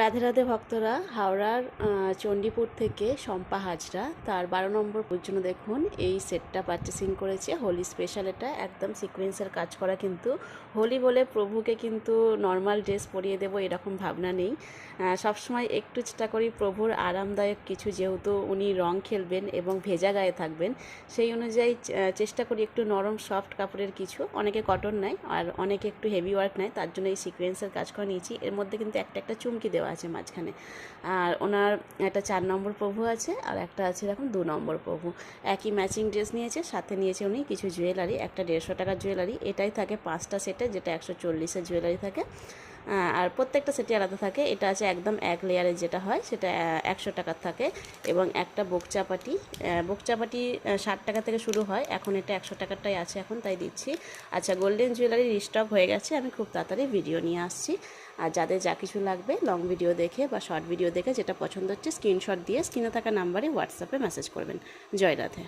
রাধে রাধে ভক্তরা, হাওড়ার চণ্ডীপুর থেকে শম্পা হাজরা তার 12 নম্বর পর্যন্ত দেখুন এই সেটটা পারচেসিং করেছে। হোলি স্পেশাল, এটা একদম সিকোয়েন্সের কাজ করা, কিন্তু হোলি বলে প্রভুকে কিন্তু নর্মাল ড্রেস পরিয়ে দেবো এরকম ভাবনা নেই। সবসময় একটু চেষ্টা করি প্রভুর আরামদায়ক কিছু, যেহেতু উনি রং খেলবেন এবং ভেজা গায়ে থাকবেন, সেই অনুযায়ী চেষ্টা করি একটু নরম সফট কাপড়ের কিছু। অনেকে কটন নেয় আর অনেকে একটু হেভি ওয়ার্ক নেয়, তার জন্য এই সিকোয়েন্সের কাজ করা নিয়েছি। এর মধ্যে কিন্তু একটা একটা চুমকি দেওয়া আছে মাঝখানে। আর ওনার একটা 4 নম্বর প্রভু আছে আর একটা আছে এরকম 2 নম্বর প্রভু। একই ম্যাচিং ড্রেস নিয়েছে, সাথে নিয়েছে উনি কিছু জুয়েলারি, একটা 150 টাকার জুয়েলারি। এটাই থাকে 5টা সেটে, যেটা 140-এর জুয়েলারি থাকে। আর প্রত্যেকটা সেটই আলাদা থাকে। এটা আছে একদম এক লেয়ারের, যেটা হয় সেটা 100 টাকার থাকে। এবং একটা বোকচাপাটি, বোকচাপাটি 60 টাকা থেকে শুরু হয়, এখন এটা 100 টাকারটাই আছে এখন, তাই দিচ্ছি। আচ্ছা, গোল্ডেন জুয়েলারি রিস্টক হয়ে গেছে, আমি খুব তাড়াতাড়ি ভিডিও নিয়ে আসছি। আর যাদের যা কিছু লাগবে লং ভিডিও দেখে বা শর্ট ভিডিও দেখে যেটা পছন্দ হচ্ছে স্ক্রিনশট দিয়ে স্ক্রিনে থাকা নাম্বারে হোয়াটসঅ্যাপে মেসেজ করবেন। জয় রাধে।